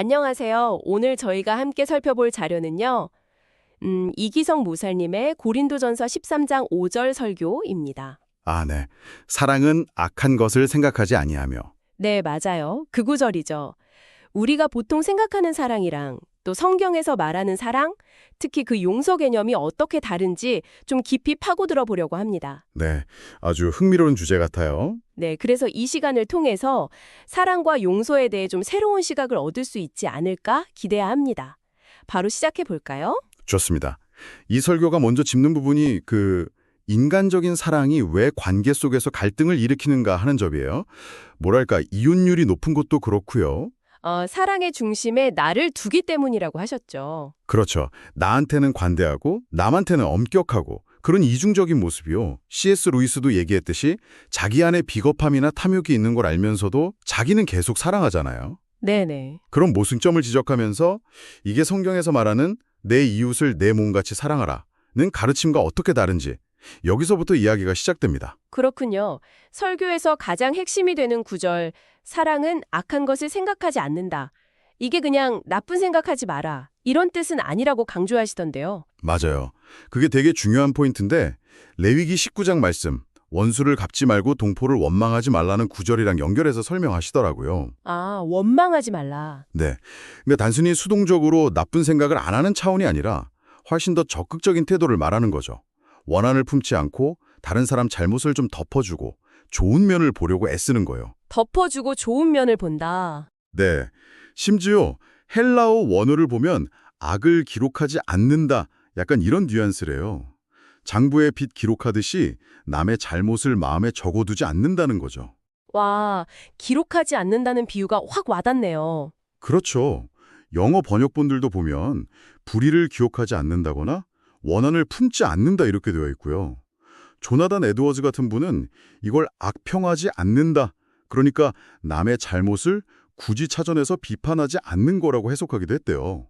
안녕하세요. 오늘 저희가 함께 살펴볼 자료는요. 이기성 모살님의 고린도전서 13장 5절 설교입니다. 아, 네. 사랑은 악한 것을 생각하지 아니하며. 네, 맞아요. 그 구절이죠. 우리가 보통 생각하는 사랑이랑 또 성경에서 말하는 사랑, 특히 그 용서 개념이 어떻게 다른지 좀 깊이 파고들어 보려고 합니다. 네. 아주 흥미로운 주제 같아요. 네, 그래서 이 시간을 통해서 사랑과 용서에 대해 좀 새로운 시각을 얻을 수 있지 않을까 기대야 합니다. 바로 시작해 볼까요? 좋습니다. 이 설교가 먼저 짚는 부분이 인간적인 사랑이 왜 관계 속에서 갈등을 일으키는가 하는 점이에요. 뭐랄까, 이혼율이 높은 것도 그렇고요. 사랑의 중심에 나를 두기 때문이라고 하셨죠. 그렇죠. 나한테는 관대하고 남한테는 엄격하고 그런 이중적인 모습이요. C.S. 루이스도 얘기했듯이 자기 안에 비겁함이나 탐욕이 있는 걸 알면서도 자기는 계속 사랑하잖아요. 네네. 그런 모순점을 지적하면서 이게 성경에서 말하는 내 이웃을 내 몸같이 사랑하라는 가르침과 어떻게 다른지 여기서부터 이야기가 시작됩니다. 그렇군요. 설교에서 가장 핵심이 되는 구절, 사랑은 악한 것을 생각하지 않는다. 이게 그냥 나쁜 생각하지 마라. 이런 뜻은 아니라고 강조하시던데요. 맞아요. 그게 되게 중요한 포인트인데 레위기 19장 말씀 원수를 갚지 말고 동포를 원망하지 말라는 구절이랑 연결해서 설명하시더라고요. 아, 원망하지 말라. 네. 그러니까 단순히 수동적으로 나쁜 생각을 안 하는 차원이 아니라 훨씬 더 적극적인 태도를 말하는 거죠. 원한을 품지 않고 다른 사람 잘못을 좀 덮어주고 좋은 면을 보려고 애쓰는 거예요. 덮어주고 좋은 면을 본다. 네. 심지어 헬라어 원어를 보면 악을 기록하지 않는다. 약간 이런 뉘앙스래요. 장부에 빚 기록하듯이 남의 잘못을 마음에 적어두지 않는다는 거죠. 와, 기록하지 않는다는 비유가 확 와닿네요. 그렇죠. 영어 번역본들도 보면 불의를 기억하지 않는다거나 원한을 품지 않는다 이렇게 되어 있고요. 조나단 에드워즈 같은 분은 이걸 악평하지 않는다. 그러니까 남의 잘못을 굳이 찾아내서 비판하지 않는 거라고 해석하기도 했대요.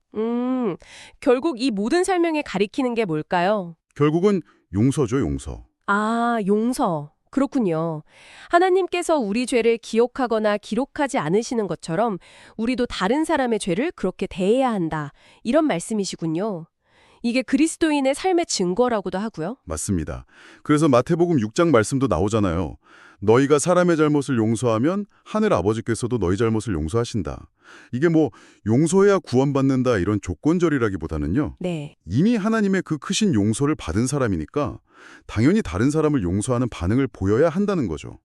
결국 이 모든 설명에 가리키는 게 뭘까요? 결국은 용서죠, 용서. 아, 용서. 그렇군요. 하나님께서 우리 죄를 기억하거나 기록하지 않으시는 것처럼 우리도 다른 사람의 죄를 그렇게 대해야 한다. 이런 말씀이시군요. 이게 그리스도인의 삶의 증거라고도 하고요. 맞습니다. 그래서 마태복음 6장 말씀도 나오잖아요. 너희가 사람의 잘못을 용서하면 하늘 아버지께서도 너희 잘못을 용서하신다. 이게 용서해야 구원받는다 이런 조건절이라기보다는요. 네. 이미 하나님의 그 크신 용서를 받은 사람이니까 당연히 다른 사람을 용서하는 반응을 보여야 한다는 거죠.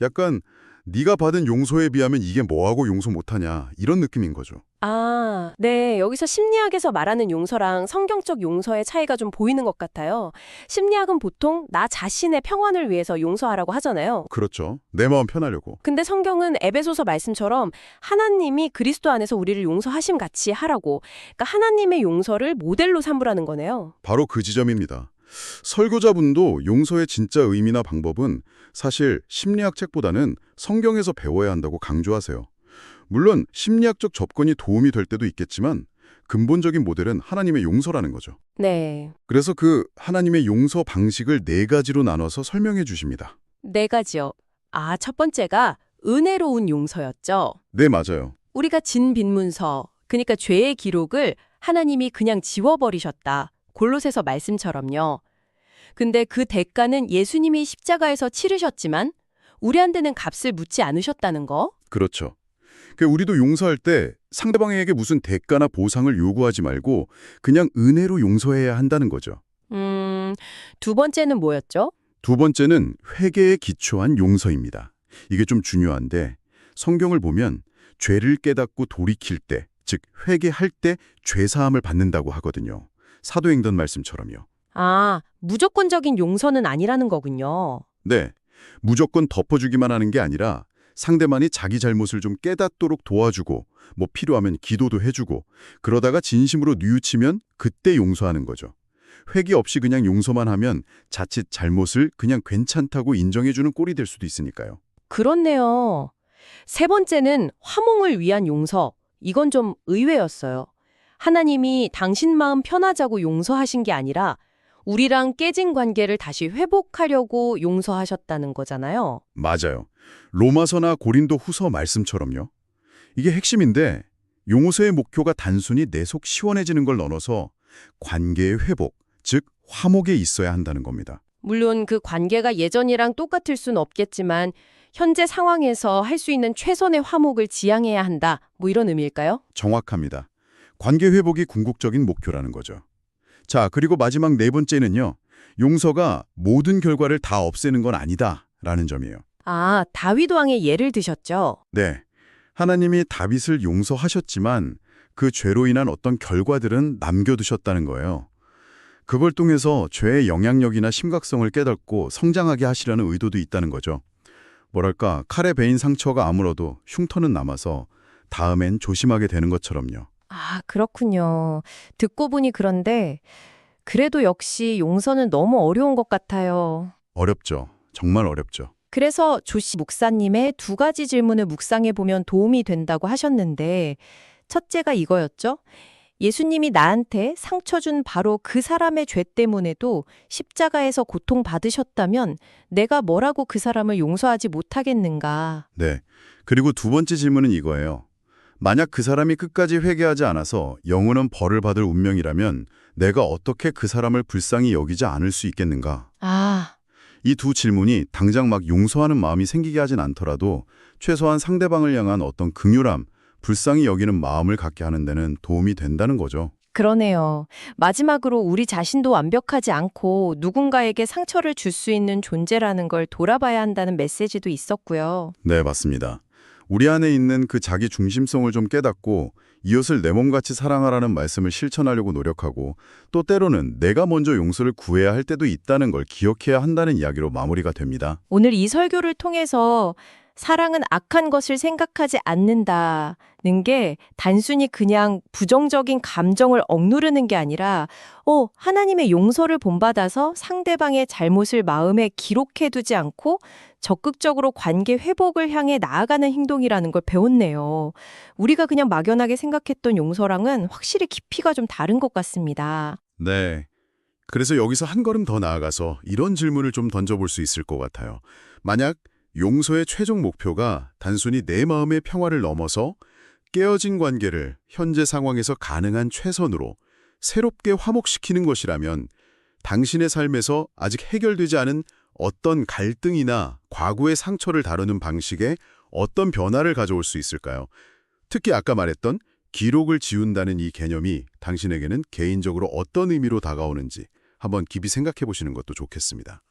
약간 네가 받은 용서에 비하면 이게 뭐하고 용서 못하냐 이런 느낌인 거죠. 아, 네. 여기서 심리학에서 말하는 용서랑 성경적 용서의 차이가 좀 보이는 것 같아요. 심리학은 보통 나 자신의 평안을 위해서 용서하라고 하잖아요. 그렇죠. 내 마음 편하려고. 근데 성경은 에베소서 말씀처럼 하나님이 그리스도 안에서 우리를 용서하심 같이 하라고, 그러니까 하나님의 용서를 모델로 삼으라는 거네요. 바로 그 지점입니다. 설교자분도 용서의 진짜 의미나 방법은 사실 심리학 책보다는 성경에서 배워야 한다고 강조하세요. 물론 심리학적 접근이 도움이 될 때도 있겠지만 근본적인 모델은 하나님의 용서라는 거죠. 네. 그래서 그 하나님의 용서 방식을 4가지로 나눠서 설명해 주십니다. 4가지요. 아, 첫 번째가 은혜로운 용서였죠. 네, 맞아요. 우리가 진 빈문서, 그러니까 죄의 기록을 하나님이 그냥 지워버리셨다. 골로새서 말씀처럼요. 근데 그 대가는 예수님이 십자가에서 치르셨지만 우리한테는 값을 묻지 않으셨다는 거? 그렇죠. 우리도 용서할 때 상대방에게 무슨 대가나 보상을 요구하지 말고 그냥 은혜로 용서해야 한다는 거죠. 두 번째는 뭐였죠? 두 번째는 회개에 기초한 용서입니다. 이게 좀 중요한데 성경을 보면 죄를 깨닫고 돌이킬 때, 즉 회개할 때 죄사함을 받는다고 하거든요. 사도행전 말씀처럼요. 아, 무조건적인 용서는 아니라는 거군요. 네, 무조건 덮어주기만 하는 게 아니라 상대방이 자기 잘못을 좀 깨닫도록 도와주고 필요하면 기도도 해주고 그러다가 진심으로 뉘우치면 그때 용서하는 거죠. 회개 없이 그냥 용서만 하면 자칫 잘못을 그냥 괜찮다고 인정해주는 꼴이 될 수도 있으니까요. 그렇네요. 세 번째는 화목을 위한 용서. 이건 좀 의외였어요. 하나님이 당신 마음 편하자고 용서하신 게 아니라 우리랑 깨진 관계를 다시 회복하려고 용서하셨다는 거잖아요. 맞아요. 로마서나 고린도 후서 말씀처럼요. 이게 핵심인데 용서의 목표가 단순히 내 속 시원해지는 걸 넘어서 관계의 회복, 즉 화목에 있어야 한다는 겁니다. 물론 그 관계가 예전이랑 똑같을 순 없겠지만 현재 상황에서 할 수 있는 최선의 화목을 지향해야 한다. 뭐 이런 의미일까요? 정확합니다. 관계 회복이 궁극적인 목표라는 거죠. 자, 그리고 마지막 네 번째는요. 용서가 모든 결과를 다 없애는 건 아니다라는 점이에요. 아, 다윗 왕의 예를 드셨죠? 네. 하나님이 다윗을 용서하셨지만 그 죄로 인한 어떤 결과들은 남겨두셨다는 거예요. 그걸 통해서 죄의 영향력이나 심각성을 깨닫고 성장하게 하시려는 의도도 있다는 거죠. 뭐랄까, 칼에 베인 상처가 아물어도 흉터는 남아서 다음엔 조심하게 되는 것처럼요. 아, 그렇군요. 듣고 보니 그런데 그래도 역시 용서는 너무 어려운 것 같아요. 어렵죠. 정말 어렵죠. 그래서 조시 목사님의 두 가지 질문을 묵상해 보면 도움이 된다고 하셨는데 첫째가 이거였죠. 예수님이 나한테 상처 준 바로 그 사람의 죄 때문에도 십자가에서 고통받으셨다면 내가 뭐라고 그 사람을 용서하지 못하겠는가. 네. 그리고 두 번째 질문은 이거예요. 만약 그 사람이 끝까지 회개하지 않아서 영원한 벌을 받을 운명이라면 내가 어떻게 그 사람을 불쌍히 여기지 않을 수 있겠는가? 아, 이 두 질문이 당장 막 용서하는 마음이 생기게 하진 않더라도 최소한 상대방을 향한 어떤 긍휼함, 불쌍히 여기는 마음을 갖게 하는 데는 도움이 된다는 거죠. 그러네요. 마지막으로 우리 자신도 완벽하지 않고 누군가에게 상처를 줄 수 있는 존재라는 걸 돌아봐야 한다는 메시지도 있었고요. 네, 맞습니다. 우리 안에 있는 그 자기 중심성을 좀 깨닫고 이웃을 내 몸같이 사랑하라는 말씀을 실천하려고 노력하고 또 때로는 내가 먼저 용서를 구해야 할 때도 있다는 걸 기억해야 한다는 이야기로 마무리가 됩니다. 오늘 이 설교를 통해서 사랑은 악한 것을 생각하지 않는다는 게 단순히 그냥 부정적인 감정을 억누르는 게 아니라 하나님의 용서를 본받아서 상대방의 잘못을 마음에 기록해두지 않고 적극적으로 관계 회복을 향해 나아가는 행동이라는 걸 배웠네요. 우리가 그냥 막연하게 생각했던 용서랑은 확실히 깊이가 좀 다른 것 같습니다. 네. 그래서 여기서 한 걸음 더 나아가서 이런 질문을 좀 던져볼 수 있을 것 같아요. 만약 용서의 최종 목표가 단순히 내 마음의 평화를 넘어서 깨어진 관계를 현재 상황에서 가능한 최선으로 새롭게 화목시키는 것이라면 당신의 삶에서 아직 해결되지 않은 어떤 갈등이나 과거의 상처를 다루는 방식에 어떤 변화를 가져올 수 있을까요? 특히 아까 말했던 기록을 지운다는 이 개념이 당신에게는 개인적으로 어떤 의미로 다가오는지 한번 깊이 생각해 보시는 것도 좋겠습니다.